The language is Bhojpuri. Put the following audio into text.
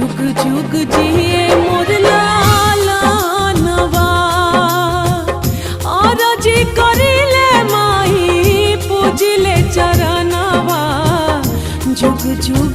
जुग जुग जिए मोर लालनवा और जी करिले माई पूजिले चरणवा जुग जुग